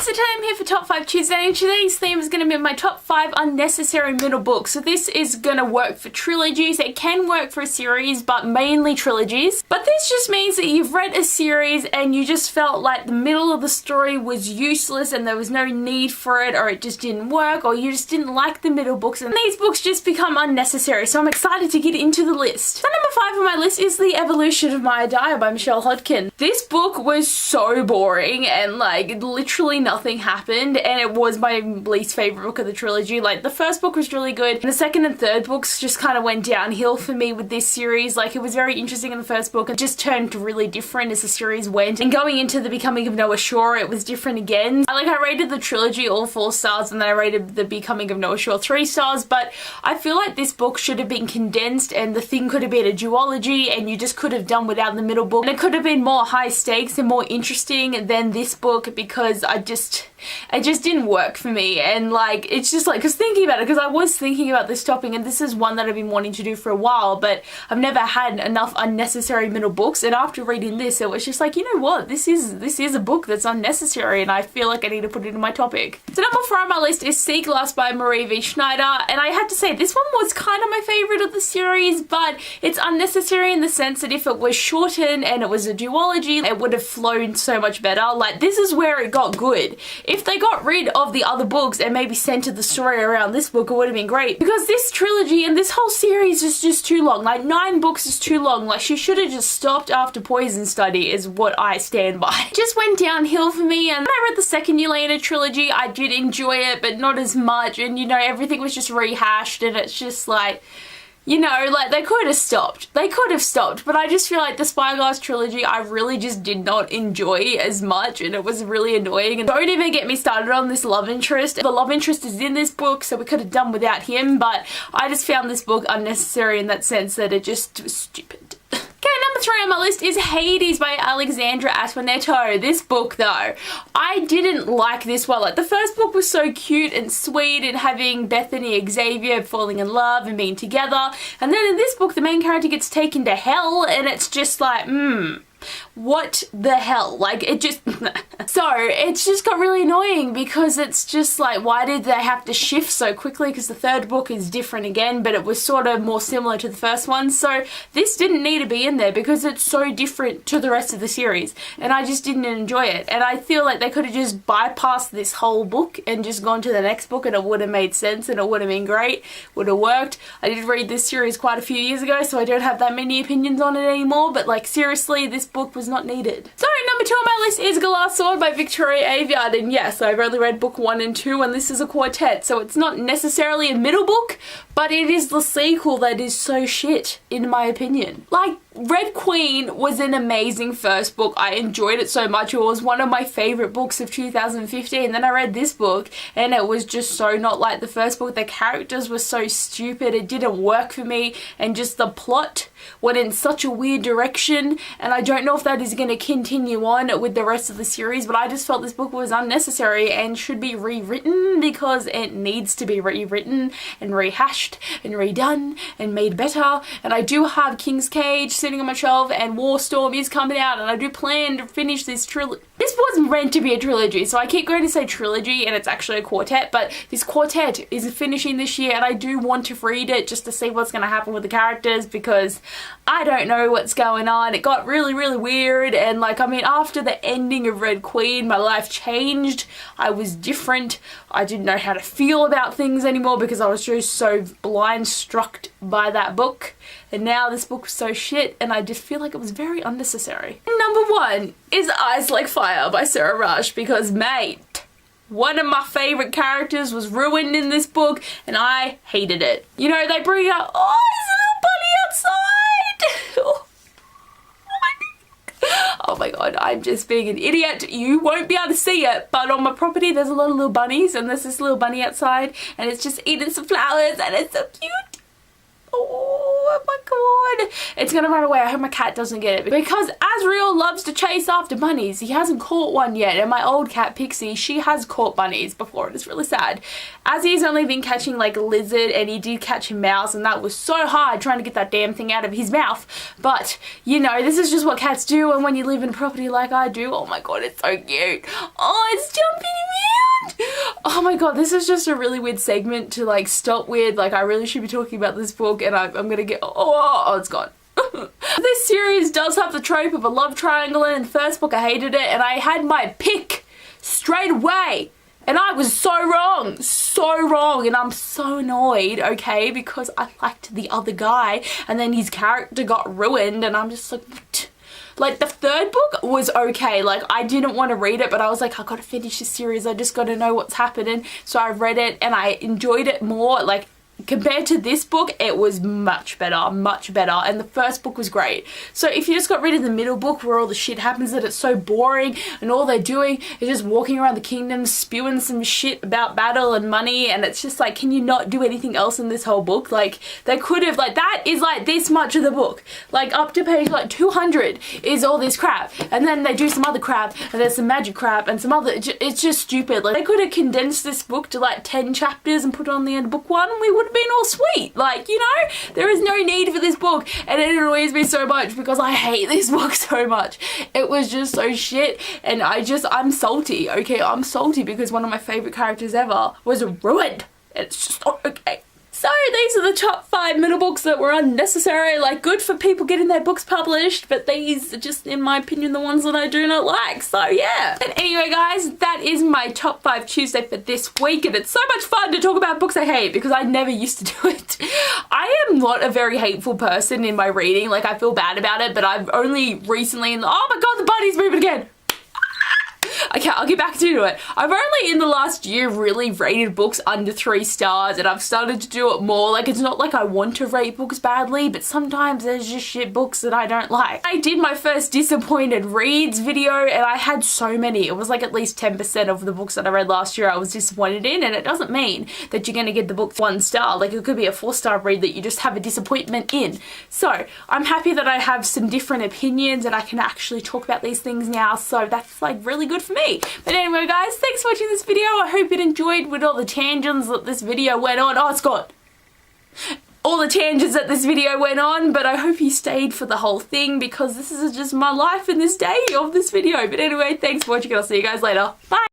So today I'm here for Top 5 Tuesday, and today's theme is going to be my top 5 unnecessary middle books. So this is going to work for trilogies. It can work for a series, but mainly trilogies. But this just means that you've read a series and you just felt like the middle of the story was useless and there was no need for it, or it just didn't work, or you just didn't like the middle books, and these books just become unnecessary. So I'm excited to get into the list. So number 5 on my list is The Evolution of Maya Dyer by Michelle Hodkin. This book was so boring and like literally nothing happened, and it was my least favorite book of the trilogy. Like the first book was really good, and the second and third books just kind of went downhill for me with this series. Like it was very interesting in the first book and just turned really different as the series went, and going into The Becoming of Noah Shaw it was different again. I rated the trilogy all 4 stars, and then I rated The Becoming of Noah Shaw 3 stars, but I feel like this book should have been condensed and the thing could have been a duology, and you just could have done without the middle book, and it could have been more high stakes and more interesting than this book, because it just didn't work for me. And like it's just like, because thinking about it, because I was thinking about this topic, and this is one that I've been wanting to do for a while, but I've never had enough unnecessary middle books, and after reading this it was just like, you know what, this is a book that's unnecessary, and I feel like I need to put it in my topic. So number 4 on my list is Sea Glass by Marie V. Schneider, and I had to say this one was kind of my favorite of the series, but it's unnecessary in the sense that if it was shortened and it was a duology, it would have flown so much better. Like this is where it got good. If they got rid of the other books and maybe centered the story around this book, it would have been great, because this trilogy and this whole series is just too long. Like 9 books is too long. Like she should have just stopped after Poison Study is what I stand by. It just went downhill for me, and when I read the second Yelena trilogy I did enjoy it, but not as much, and you know, everything was just rehashed, and it's just like, you know, like they could have stopped. They could have stopped, but I just feel like the Spyglass trilogy I really just did not enjoy as much, and it was really annoying. And don't even get me started on this love interest. The love interest is in this book, so we could have done without him, but I just found this book unnecessary in that sense that it just was stupid. Okay, number 3 on my list is Hades by Alexandra Aswanetto. This book though, I didn't like this one. Like the first book was so cute and sweet, and having Bethany and Xavier falling in love and being together, and then in this book the main character gets taken to hell, and it's just like, what the hell? Like it just so it's just got really annoying, because it's just like, why did they have to shift so quickly? Because the third book is different again, but it was sort of more similar to the first one, so this didn't need to be in there because it's so different to the rest of the series, and I just didn't enjoy it. And I feel like they could have just bypassed this whole book and just gone to the next book, and it would have made sense, and it would have been great, would have worked. I did read this series quite a few years ago, so I don't have that many opinions on it anymore, but like seriously, this book was not needed. So number 2 on my list is Galasso by Victoria Aveyard, and yes, I've only read book 1 and 2, and this is a quartet, so it's not necessarily a middle book, but it is the sequel that is so shit, in my opinion. Like, Red Queen was an amazing first book. I enjoyed it so much. It was one of my favorite books of 2015. Then I read this book and it was just so not like the first book. The characters were so stupid. It didn't work for me, and just the plot went in such a weird direction, and I don't know if that is going to continue on with the rest of the series, but I just felt this book was unnecessary and should be rewritten, because it needs to be rewritten and rehashed and redone and made better. And I do have King's Cage sitting on my shelf, and Warstorm is coming out, and I do plan to finish this trilogy. This wasn't meant to be a trilogy, so I keep going to say trilogy and it's actually a quartet, but this quartet is finishing this year, and I do want to read it just to see what's going to happen with the characters, because I don't know what's going on. It got really, really weird, and like, I mean, after the ending of Red Queen, my life changed. I was different. I didn't know how to feel about things anymore because I was just so blind struck by that book. And now this book was so shit, and I just feel like it was very unnecessary. Number 1 is Eyes Like Fire by Sarah Rush, because mate, one of my favourite characters was ruined in this book, and I hated it. You know, they bring out, oh, there's a little bunny outside! Oh my god, I'm just being an idiot. You won't be able to see it, but on my property there's a lot of little bunnies, and there's this little bunny outside, and it's just eating some flowers, and it's so cute. Oh my god. It's gonna run away. I hope my cat doesn't get it, because Azriel loves to chase after bunnies. He hasn't caught one yet, and my old cat Pixie, she has caught bunnies before, and it's really sad. Azzy's only been catching like lizard, and he did catch a mouse, and that was so hard trying to get that damn thing out of his mouth. But you know, this is just what cats do, and when you live in a property like I do, oh my god, it's so cute. Oh, it's jumping my god, this is just a really weird segment to like stop with. Like I really should be talking about this book and I'm gonna get, oh, it's gone. This series does have the trope of a love triangle, and in the first book I hated it and I had my pick straight away. And I was so wrong, and I'm so annoyed, okay, because I liked the other guy and then his character got ruined and I'm just like the third book was okay. Like I didn't want to read it, but I was like, I gotta finish this series, I just gotta know what's happening. So I read it and I enjoyed it more. Like compared to this book, it was much better, and the first book was great. So if you just got rid of the middle book where all the shit happens that it's so boring and all they're doing is just walking around the kingdom spewing some shit about battle and money, and it's just like, can you not do anything else in this whole book? Like they could have, like that is like this much of the book, like up to page like 200 is all this crap, and then they do some other crap and there's some magic crap and some other, it's just stupid. Like they could have condensed this book to like 10 chapters and put it on the end of book 1 and we would have been all sweet. Like, you know, there is no need for this book, and it annoys me so much because I hate this book so much. It was just so shit, and I'm salty, okay? I'm salty because one of my favorite characters ever was ruined. It's just not okay. So these are the top 5 middle books that were unnecessary. Like, good for people getting their books published, but these are just, in my opinion, the ones that I do not like. So yeah. And anyway guys, that is my top 5 Tuesday for this week, and it's so much fun to talk about books I hate because I never used to do it. I am not a very hateful person in my reading. Like, I feel bad about it, but I've only recently, oh my god, the bunny's moving again. Okay, I'll get back to it. I've only in the last year really rated books under 3 stars, and I've started to do it more. Like, it's not like I want to rate books badly, but sometimes there's just shit books that I don't like. I did my first disappointed reads video and I had so many. It was like at least 10% of the books that I read last year I was disappointed in, and it doesn't mean that you're gonna get the book 1 star. Like, it could be a 4-star read that you just have a disappointment in. So I'm happy that I have some different opinions and I can actually talk about these things now, so that's like really good for me. But anyway guys, thanks for watching this video. I hope you enjoyed with all the tangents that this video went on. Oh, it's gone. All the tangents that this video went on, but I hope you stayed for the whole thing because this is just my life in this day of this video. But anyway, thanks for watching and I'll see you guys later. Bye!